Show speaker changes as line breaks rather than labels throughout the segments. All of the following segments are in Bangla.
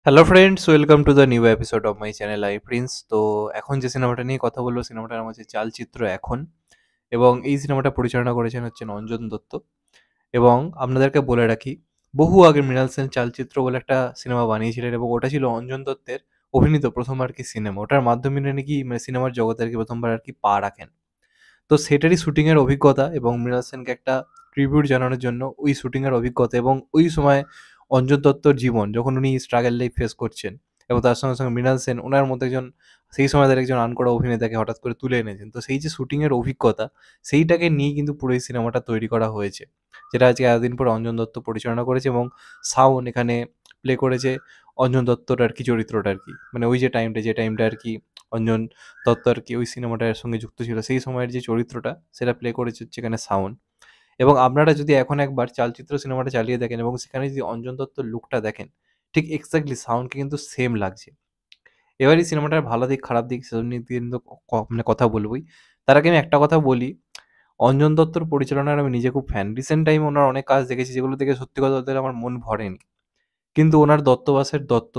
Hello friends, welcome to the new episode of my channel I Prince. তো এখন যে সিনেমাটা নিয়ে কথা বলবো, সিনেমাটার নাম হচ্ছে চালচিত্র এখন। এবং এই সিনেমাটা পরিচালনা করেছেন হচ্ছেন অঞ্জন দত্ত। এবং আপনাদেরকে বলে রাখি, বহু আগে মৃণাল সেন চালচিত্র বলে একটা সিনেমা বানিয়েছিলেন এবং ওটা ছিল অঞ্জন দত্তের অভিনীত প্রথম আর কি সিনেমা। ওটার মাধ্যমে নাকি মানে সিনেমার জগতে আর কি প্রথমবার আর কি পা রাখেন। তো সেটারই শুটিংয়ের অভিজ্ঞতা এবং মৃণাল সেনকে একটা ট্রিবিউট জানানোর জন্য ওই শুটিংয়ের অভিজ্ঞতা এবং ওই সময় অঞ্জন দত্তর জীবন যখন উনি স্ট্রাগল লাইফ ফেস করছেন, এবং তার সঙ্গে সঙ্গে মৃণাল সেন ওনার মধ্যে একজন সেই সময়কার একজন আনকড়া অভিনেতাকে হঠাৎ করে তুলে এনেছেন। তো সেই যে শুটিংয়ের অভিজ্ঞতা, সেইটাকে নিয়ে কিন্তু পুরো এই সিনেমাটা তৈরি করা হয়েছে, যেটা আজকে এতদিন পর অঞ্জন দত্ত পরিচালনা করেছে। এবং শাওন এখানে প্লে করেছে অঞ্জন দত্তর আর কি চরিত্রটা আর কি, মানে ওই যে টাইমটা আর কি অঞ্জন দত্ত আর কি ওই সিনেমাটার সঙ্গে যুক্ত ছিল, সেই সময়ের যে চরিত্রটা সেটা প্লে করেছে হচ্ছে এখানে শাওন। এবং আপনারা যদি এখন একবার চালচিত্র সিনেমাটা চালিয়ে দেখেন এবং সেখানে যদি অঞ্জন দত্তর লুকটা দেখেন, ঠিক এক্স্যাক্টলি শাওনকে কিন্তু সেম লাগছে। এবার এই সিনেমাটার ভালো দিক খারাপ দিক সেসব নিয়ে কিন্তু মানে কথা বলবোই। তার আগে আমি একটা কথা বলি, অঞ্জন দত্তর পরিচালনার আমি নিজে খুব ফ্যান। রিসেন্ট টাইমে ওনার অনেক কাজ দেখেছি যেগুলো দেখে সত্যি কথা বলতে গেলে আমার মন ভরেনি। কিন্তু ওনার 'দত্ত ভার্সেস দত্ত'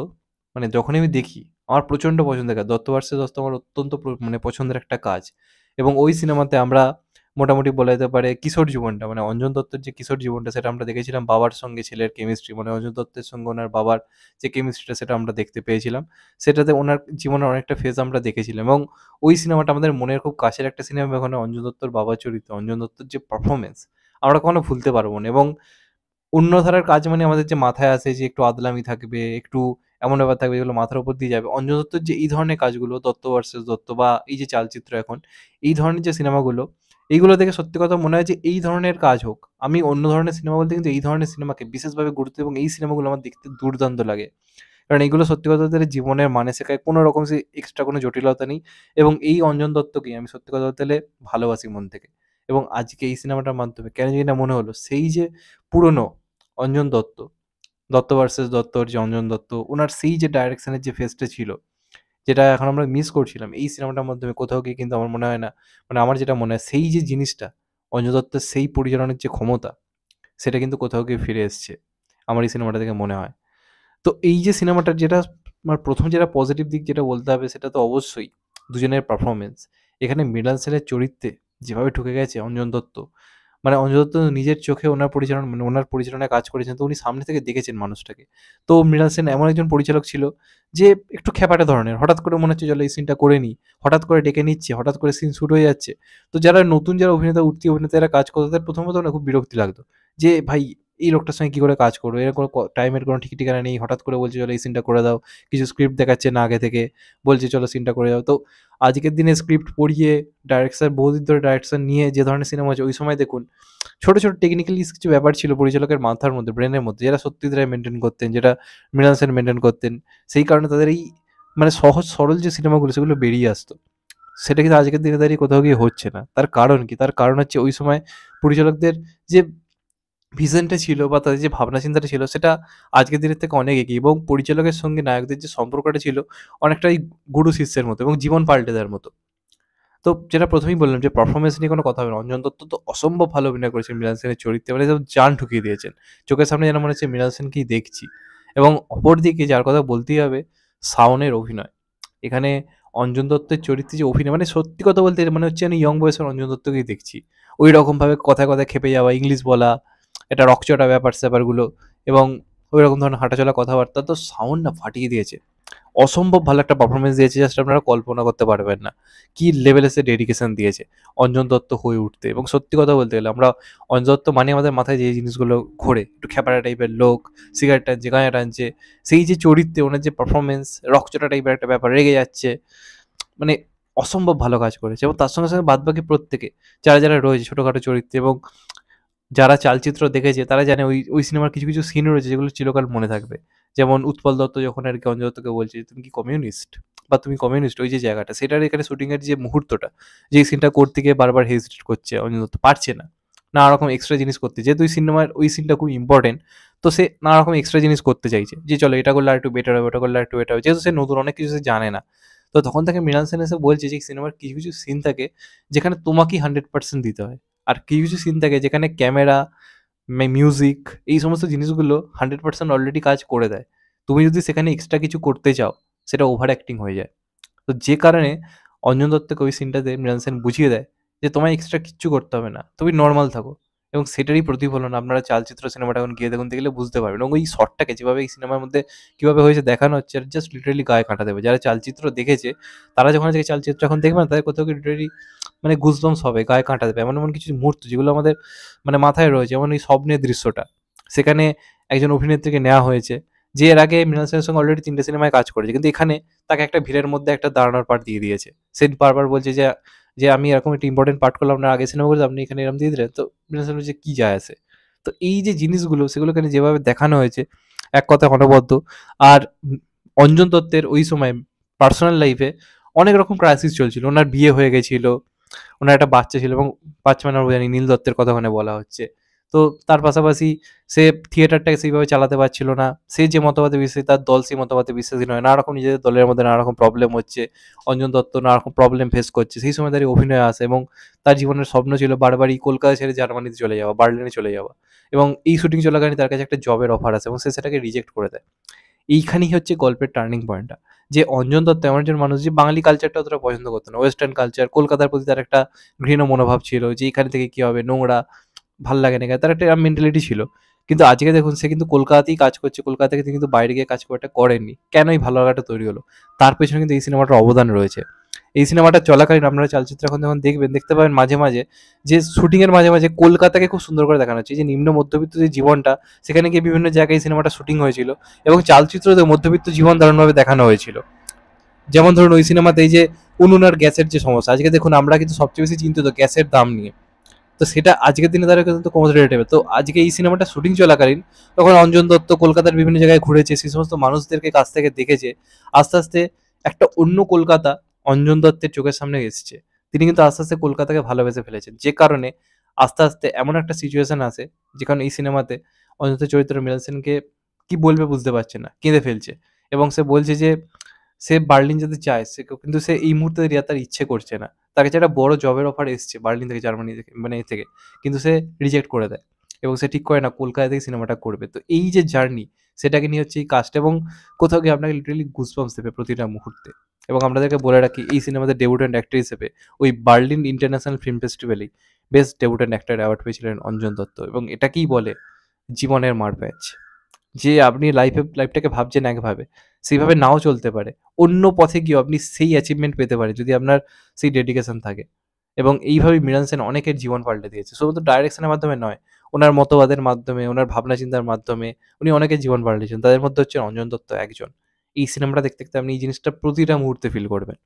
মানে যখনই আমি দেখি আমার প্রচণ্ড পছন্দের কাজ। 'দত্ত ভার্সেস দত্ত' আমার অত্যন্ত মানে পছন্দের একটা কাজ। এবং ওই সিনেমাতে আমরা মোটামুটি বলা যেতে পারে কিশোর জীবনটা, মানে অঞ্জন দত্তের যে কিশোর জীবনটা সেটা আমরা দেখেছিলাম, বাবার সঙ্গে ছেলের কেমিস্ট্রি, মানে অঞ্জন দত্তের সঙ্গে ওনার বাবার যে কেমিস্ট্রিটা সেটা আমরা দেখতে পেয়েছিলাম। সেটাতে ওনার জীবনের অনেকটা ফেজ আমরা দেখেছিলাম এবং ওই সিনেমাটা আমাদের মনের খুব কাছের একটা সিনেমা। ওখানে অঞ্জন দত্তর বাবার চরিত্র, অঞ্জন দত্তর যে পারফরম্যান্স আমরা কখনো ভুলতে পারব না। এবং অন্য ধারার কাজ মানে আমাদের যে মাথায় আসে যে একটু আদলামি থাকবে, একটু এমন ব্যাপার থাকবে যেগুলো মাথার উপর দিয়ে যাবে। অঞ্জন দত্তর যে এই ধরনের কাজগুলো 'দত্ত ভার্সেস দত্ত' বা এই যে চালচিত্র এখন, এই ধরনের যে সিনেমাগুলো, এইগুলো দেখে সত্যি কথা মনে হয় যে এই ধরনের কাজ হোক। আমি অন্য ধরনের সিনেমা বলতে কিন্তু এই ধরনের সিনেমাকে বিশেষভাবে গুরুত্ব, এবং এই সিনেমাগুলো আমার দেখতে দুর্দান্ত লাগে। কারণ এইগুলো সত্যি কথা বলতে গেলে জীবনের মানে শেখায়। কোনো রকম এক্সট্রা কোনো জটিলতা নেই। এবং এই অঞ্জন দত্তকেই আমি সত্যি কথা বলতে গেলে ভালোবাসি মন থেকে। এবং আজকে এই সিনেমাটার মাধ্যমে কেন জানি না মনে হলো সেই যে পুরনো অঞ্জন দত্ত, 'দত্ত ভার্সেস দত্ত'র যে অঞ্জন দত্ত, উনার সেই যে ডাইরেকশনের যে ফেজটা ছিল, যেটা এখন আমরা মিস করছিলাম, এই সিনেমাটার মাধ্যমে কোথাও গিয়ে কিন্তু আমার মনে হয় না, মানে আমার যেটা মনে হয় সেই যে জিনিসটা, অঞ্জন দত্তের সেই পরিচালনার যে ক্ষমতা, সেটা কিন্তু কোথাও গিয়ে ফিরে এসছে। আমার এই সিনেমাটা দেখে মনে হয়। তো এই যে সিনেমাটার যেটা আমার ১ম যেটা পজিটিভ দিক যেটা বলতে হবে সেটা তো অবশ্যই দুজনের পারফরম্যান্স। এখানে মৃণাল সেনের চরিত্রে যেভাবে ঢুকে গেছে অঞ্জন দত্ত, মানে অঞ্জন দত্ত নিজের চোখে ওনার পরিচালনা, মানে ওনার পরিচালনায় কাজ করেছেন, তো উনি সামনে থেকে দেখেছেন মানুষটাকে। তো মৃণাল সেন এমন একজন পরিচালক ছিল যে একটু খ্যাপাটে ধরনের। হঠাৎ করে মনে হচ্ছে চলো এই সিনটা করে নিই। হঠাৎ করে ডেকে নিচ্ছে, হঠাৎ করে সিন শুট হয়ে যাচ্ছে। তো যারা নতুন যারা অভিনেতা, উঠতি অভিনেতারা কাজ করতো তাদের প্রথমত না খুব বিরক্তি লাগতো। যে ভাই এই লোকটার সঙ্গে কি করে কাজ করবো? এর কোনো টাইমের কোনো ঠিক ঠিকানা নেই। হঠাৎ করে বলছে চলো এই সিনটা করে দাও। কিছু স্ক্রিপ্ট দেখাচ্ছে না আগে থেকে। বলছে চলো সিনটা করে দাও। তো আজকের দিনে স্ক্রিপ্ট পড়িয়ে ডাইরেকশন বহুদিন ধরে ডাইরেকশন নিয়ে যে ধরনের সিনেমা হচ্ছে, ওই সময় দেখুন ছোট, ছোট টেকনিক্যালি কিছু ব্যাপার ছিল পরিচালকের মাথার মধ্যে, ব্রেনের মধ্যে, যেটা সত্যজিৎ রায় মেইনটেইন করতেন, যেটা মৃণাল সেন মেইনটেইন করতেন। সেই কারণে তাদের এই মানে সহজ সরল যে সিনেমাগুলো সেগুলো বেরিয়ে আসতো। সেটা কিন্তু আজকের দিনে দাঁড়িয়ে কোথাও গিয়ে হচ্ছে না। তার কারণ কি? তার কারণ হচ্ছে ওই সময় পরিচালকদের যে ভিশনটা ছিল বা তাদের যে ভাবনা চিন্তাটা ছিল সেটা আজকের দিনের থেকে অনেক এগিয়ে, এবং পরিচালকের সঙ্গে নায়কদের যে সম্পর্কটা ছিল অনেকটাই গুরু শিষ্যের মতো এবং জীবন পাল্টে দেওয়ার মতো। তো যেটা ১ম এই বললাম যে পারফরম্যান্স নিয়ে কোনো কথা হবে না। অঞ্জন দত্ত তো অসম্ভব ভালো অভিনয় করেছেন মৃণাল সেনের চরিত্রে। মানে একদম জান ঢুকিয়ে দিয়েছেন। চোখের সামনে যেন মনে হচ্ছে মৃণাল সেনকেই দেখছি। এবং অপরদিকে যার কথা বলতেই হবে, শাওনের অভিনয়। এখানে অঞ্জন দত্তের চরিত্রে যে অভিনয়, মানে সত্যি কথা বলতে মনে হচ্ছে আমি ইয়ং বয়সের অঞ্জন দত্তকেই দেখছি। ঐরকমভাবে কথায়, কথায় ক্ষেপে যাওয়া, ইংলিশ বলা, একটা রকচটা ব্যাপার-স্যাপারগুলো, এবং ঐরকম ধরনের হাঁটাচলা, কথাবার্তা। তো শাওন না ফাটিয়ে দিয়েছে। অসম্ভব ভালো একটা পারফরম্যান্স দিয়েছে, জাস্ট আপনারা কল্পনা করতে পারবেন না। কি লেভেলে সে ডেডিকেশন দিয়েছে অঞ্জন দত্ত হয়ে উঠতে। এবং সত্যি কথা বলতে গেলে আমরা অঞ্জন দত্ত মানে আমাদের মাথায় যে জিনিসগুলো ঘোরে, একটু খ্যাপাটা টাইপের লোক, সিগারেট টানছে, গাঁজা টানছে, সেই যে চরিত্রে ওনার যে পারফরম্যান্স, রকচটা টাইপের একটা ব্যাপার, রেগে যাচ্ছে, মানে অসম্ভব ভালো কাজ করেছে। এবং তার সঙ্গে, সঙ্গে বাদবাকি প্রত্যেকে যারা, যারা রয়েছে ছোটখাটো চরিত্রে, এবং যারা চালচিত্র দেখেছে তারা জানে ওই সিনেমার কিছু, কিছু সিন রয়েছে যেগুলো চিরকাল মনে থাকবে। যেমন উৎপল দত্ত যখন আরকি অঞ্জন দত্তকে বলছে যে, "তুমি কি কমিউনিস্ট? বা তুমি কমিউনিস্ট?" ওই যে জায়গাটা, সেটার এখানে শুটিং এর যে মুহূর্তটা, যে সিনটা করতে গিয়ে বারবার হেজিটেট করছে অঞ্জন দত্ত, পারছে না। নানা রকম এক্সট্রা জিনিস করতে। যেহেতু ওই সিনেমার ওই সিনটা খুব ইম্পোর্টেন্ট, তো সে নানা রকম এক্সট্রা জিনিস করতে চাইছে। যে চলো এটা করলে আরেকটু বেটার হবে, ওটা করলে আরেকটু বেটার হবে। যেহেতু সে নতুন, অনেক কিছু সে জানে না। তো তখন তাকে মৃণাল সেন এসে বলছে যে, "সিনেমার কিছু, কিছু সিন থাকে যেখানে তোমাকেই 100% দিতে হয়। আর কিছু, কিছু সিন থাকে যেখানে ক্যামেরা, মিউজিক, এই সমস্ত জিনিসগুলো 100% অলরেডি কাজ করে দেয়। তুমি যদি সেখানে এক্সট্রা কিছু করতে চাও, সেটা ওভার অ্যাক্টিং হয়ে যায়। তো যে কারণে অঞ্জন দত্তকে ওই সিনটাতে মৃণাল সেন বুঝিয়ে দেয় যে তোমায় এক্সট্রা কিচ্ছু করতে হবে না, তুমি নর্মাল থাকো। এবং সেটারই প্রতিফলন আপনারা চালচিত্র সিনেমাটা এখন গিয়ে দেখুন, দেখলে বুঝতে পারবেন। এবং ওই শটটাকে যেভাবে এই সিনেমার মধ্যে কীভাবে হয়েছে দেখানো হচ্ছে, জাস্ট লিটারেলি গায়ে কাঁটা দেবে। যারা চালচিত্র দেখেছে তারা যখন আজকে চালচিত্র এখন দেখবে না, তাদের কোথাও লিটারেলি মানে গুজবাম্পস হবে, গায়ে কাঁটা দেবে। এমন এমন কিছু মুহূর্ত যেগুলো আমাদের মানে মাথায় রয়েছে, যেমন এই স্বপ্নের দৃশ্যটা, সেখানে একজন অভিনেত্রীকে নেওয়া হয়েছে যে এর আগে মৃণাল সেনের সঙ্গে অলরেডি 3টে সিনেমায় কাজ করেছে, কিন্তু এখানে তাকে একটা ভিড়ের মধ্যে একটা দাঁড়ানোর পার্ট দিয়ে দিয়েছে। সে বারবার বলছে যে আমি এরকম একটা ইম্পর্টেন্ট পার্ট করলাম, আপনার আগের সিনেমাগুলোতে আপনি এখানে এরকম দিয়ে দিলেন। তো মৃণাল সেন বলছে কি যায় আসে। তো এই যে জিনিসগুলো, সেগুলো এখানে যেভাবে দেখানো হয়েছে, এক কথায় অনবদ্য। আর অঞ্জন দত্তের ওই সময় পার্সোনাল লাইফে অনেক রকম ক্রাইসিস চলছিল। ওনার বিয়ে হয়ে গেছিল, ওনার একটা বাচ্চা ছিল, এবং বাচ্চা মানে আমরা জানি নীল দত্তের কথা ওখানে বলা হচ্ছে। তো তার পাশাপাশি সে থিয়েটারটাকে সেইভাবে চালাতে পারছিল না। সে যে মতবাদে বিশ্বাসী, তার দল সেই মতবাদে বিশ্বাসী নয়। নানা রকম নিজেদের দলের মধ্যে নানা রকম প্রবলেম হচ্ছে। অঞ্জন দত্ত নানা রকম প্রবলেম ফেস করছে। সেই সময় দাঁড়িয়ে অভিনয়ে আসে, এবং তার জীবনের স্বপ্ন ছিল বারবারই কলকাতা ছেড়ে জার্মানিতে চলে যাওয়া, বার্লিনে চলে যাওয়া। এবং এই শুটিং চলাকালীন তার কাছে একটা জবের অফার আসে, এবং সে সেটাকে রিজেক্ট করে দেয়। এইখানেই হচ্ছে গল্পের টার্নিং পয়েন্টটা, যে অঞ্জন দত্ত এমন একজন মানুষ যে বাঙালি কালচারটা অতটা পছন্দ করতো না। ওয়েস্টার্ন কালচার, কলকাতার প্রতি তার একটা ঘৃণ্য মনোভাব ছিল, যে এখান থেকে কী হবে, নোংরা, ভাল লাগে না। তার একটা মেন্টালিটি ছিল। কিন্তু আজকে দেখুন সে কিন্তু কলকাতাতেই কাজ করছে। কলকাতা থেকে কিন্তু বাইরে গিয়ে কাজ খুব একটা করেননি। কেন এই ভালো লাগাটা তৈরি হলো? তার পেছনে কিন্তু এই সিনেমাটার অবদান রয়েছে। এই সিনেমাটা চলাকালীন আপনারা চালচিত্র এখন যখন দেখবেন, দেখতে পাবেন মাঝে, মাঝে যে শুটিংয়ের মাঝে, মাঝে কলকাতাকে খুব সুন্দর করে দেখানো হচ্ছে। এই যে নিম্ন মধ্যবিত্ত যে জীবনটা, সেখানে গিয়ে বিভিন্ন জায়গায় এই সিনেমাটা শুটিং হয়েছিল, এবং চালচিত্রতে মধ্যবিত্ত জীবন দারুণভাবে দেখানো হয়েছিল। যেমন ধরুন ওই সিনেমাতে এই যে উনুন আর গ্যাসের যে সমস্যা, আজকে দেখুন আমরা কিন্তু সবচেয়ে বেশি চিন্তিত গ্যাসের দাম নিয়ে। তো সেটা আজকের দিনে তারা কিন্তু কমোডিটি রিলেটেবল। তো আজকে এই সিনেমাটা শুটিং চলাকালীন তখন অঞ্জন দত্ত কলকাতার বিভিন্ন জায়গায় ঘুরেছে, সেই সমস্ত মানুষদেরকে কাছ থেকে দেখেছে। আস্তে আস্তে একটা অন্য কলকাতা অঞ্জন দত্তের চোখের সামনে এসছে। তিনি কিন্তু আস্তে আস্তে কলকাতাকে ভালোবেসে ফেলেছেন, যে কারণে আস্তে আস্তে এমন একটা সিচুয়েশন আসে, যেখানে এই সিনেমাতে অঞ্জন দত্তের চরিত্র মৃণাল সেনকে কি বলবে বুঝতে পারছে না, কেঁদে ফেলছে। এবং সে বলছে যে সে বার্লিন যেতে চায়, কিন্তু সে এই মুহূর্তে তার ইচ্ছে করছে না। তার কাছে একটা বড় জবের অফার এসছে বার্লিন থেকে, জার্মানি থেকে, মানে এ থেকে। কিন্তু সে রিজেক্ট করে দেয়, এবং সে ঠিক করে না কলকাতা থেকে সিনেমাটা করবে। তো এই যে জার্নি, সেটাকে নিয়ে হচ্ছে এই কাজটা, এবং কোথাও গিয়ে আপনাকে লিটারেলি গুজবাম্পস দেবে প্রতিটা মুহূর্তে। এবং আপনাদেরকে বলে রাখি, এই সিনেমাতে ডেবিউট্যান্ট অ্যাক্টর হিসেবে ওই বার্লিন ইন্টারন্যাশনাল ফিল্ম ফেস্টিভ্যালেই বেস্ট ডেবিউট্যান্ট অ্যাক্টর অ্যাওয়ার্ড পেয়েছিলেন অঞ্জন দত্ত। এবং এটাকেই বলে জীবনের মারপ্যাঁচ। যে আপনি লাইফটাকে ভাবছেন একভাবে, সেইভাবে নাও চলতে পারে। অন্য পথে গিয়েও আপনি সেই অ্যাচিভমেন্ট পেতে পারেন, যদি আপনার সেই ডেডিকেশন থাকে। এবং এইভাবেই মৃণাল সেন অনেকের জীবন পাল্টে দিয়েছে। শুধুমাত্র ডাইরেকশনের মাধ্যমে নয়, ওনার মতবাদের মাধ্যমে, ওনার ভাবনা চিন্তার মাধ্যমে উনি অনেকের জীবন পাল্টেছেন। তাদের মধ্যে হচ্ছেন অঞ্জন দত্ত একজন। এই সিনেমাটা দেখতে, দেখতে আপনি এই জিনিসটা প্রতিটা মুহূর্তে ফিল করবেন।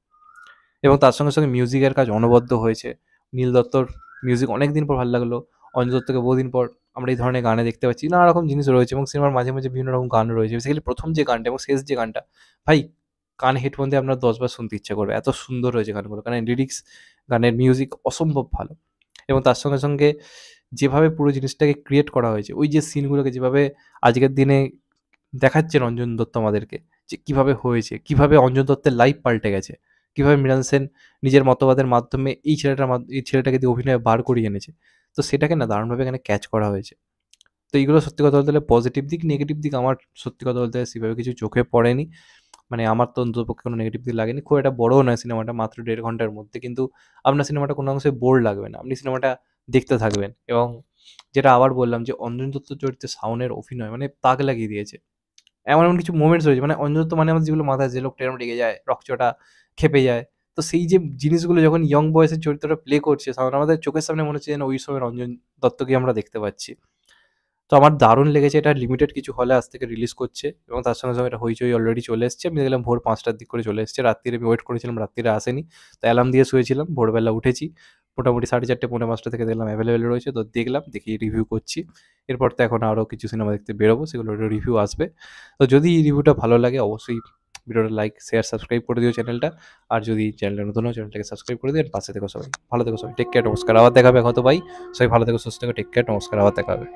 এবং তার সঙ্গে, সঙ্গে মিউজিকের কাজ অনবদ্য হয়েছে। নীল দত্তর মিউজিক অনেকদিন পর ভালো লাগলো। অঞ্জন দত্তকে বহুদিন পর আমরা এই ধরনের গানে দেখতে পাচ্ছি। নানা রকম জিনিস রয়েছে, এবং সিনেমার মাঝে, মাঝে বিভিন্ন রকম গান রয়েছে। বেসিক্যালি ১ম যে গানটা এবং শেষ যে গানটা, ভাই কানে হেডফোন দিয়ে আপনার ১০ বার শুনতে ইচ্ছা করবে। এত সুন্দর হয়েছে গানগুলো। কারণ লিরিক্স, গানের মিউজিক অসম্ভব ভালো। এবং তার সঙ্গে, সঙ্গে যেভাবে পুরো জিনিসটাকে ক্রিয়েট করা হয়েছে, ওই যে সিনগুলোকে যেভাবে আজকের দিনে দেখাচ্ছেন অঞ্জন দত্ত আমাদেরকে, যে কীভাবে হয়েছে, কীভাবে অঞ্জন দত্তের লাইফ পাল্টে গেছে, কীভাবে মৃণাল সেন নিজের মতবাদের মাধ্যমে এই ছেলেটাকে দিয়ে অভিনয়ে বার করিয়ে এনেছে। তো সেটাকে না দারুণভাবে এখানে ক্যাচ করা হয়েছে। তো এইগুলো সত্যি কথা বলতে গেলে পজিটিভ দিক। নেগেটিভ দিক আমার সত্যি কথা বলতে গেলে সেভাবে কিছু চোখে পড়েনি। মানে আমার তো অন্ততপক্ষে কোনো নেগেটিভ দিক লাগেনি। খুব একটা বড়ও নয় সিনেমাটা, মাত্র ১.৫ ঘন্টার মধ্যে। কিন্তু আপনার সিনেমাটা কোনো অংশে বোর লাগবে না। আপনি সিনেমাটা দেখতে থাকবেন। এবং যেটা আবার বললাম, যে অঞ্জন দত্ত চরিত্রে শাওনের অভিনয় মানে তাক লাগিয়ে দিয়েছে। এমন, এমন কিছু মোমেন্টস রয়েছে, মানে অঞ্জন দত্ত মানে আমাদের যেগুলো মাথায় আছে, যে লোকটা এরকম রেগে যায়, রকচটা ক্ষেপে যায়। তো সেই যে জিনিসগুলো যখন ইয়ং বয়সের চরিত্রটা প্লে করছে শাওন, আমাদের চোখের সামনে মনে হচ্ছে যেন ওই সময়ের অঞ্জন দত্তকেই আমরা দেখতে পাচ্ছি। তো আমার দারুণ লেগেছে। এটা লিমিটেড কিছু হলে আজ থেকে রিলিজ করছে, এবং তার সঙ্গে, সঙ্গে এটা হইচই অলরেডি চলে এসছে। আমি দেখলাম ভোর ৫টার দিক করে চলে এসছে। রাত্তিরে আমি ওয়েট করেছিলাম, রাত্তিরে আসেনি। তো অ্যালার্ম দিয়ে শুয়েছিলাম, ভোরবেলা উঠেছি। মোটামুটি 4:30 পৌনে 5টা থেকে দেখলাম অ্যাভেলেবেল রয়েছে। তো দেখলাম, দেখে রিভিউ করছি। এরপর তো এখন আরও কিছু সিনেমা দেখতে বেরোবো, সেগুলোর রিভিউ আসবে। তো যদি এই রিভিউটা ভালো লাগে, অবশ্যই ভিডিওটা লাইক, শেয়ার, সাবস্ক্রাইব করে দিও চ্যানেলটা। আর যদি চ্যানেলটা নতুন হয়, চ্যানেলটাকে সাবস্ক্রাইব করে দিও। আর পাশে থেকো সবাই। ভালো থেকো সবাই। টেক কেয়ার, নমস্কার। আবার দেখা হবে এখন তো ভাই। সবাই ভালো থেকো, সুস্থ থেকো। টেক কেয়ার, নমস্কার। আবার দেখা হবে।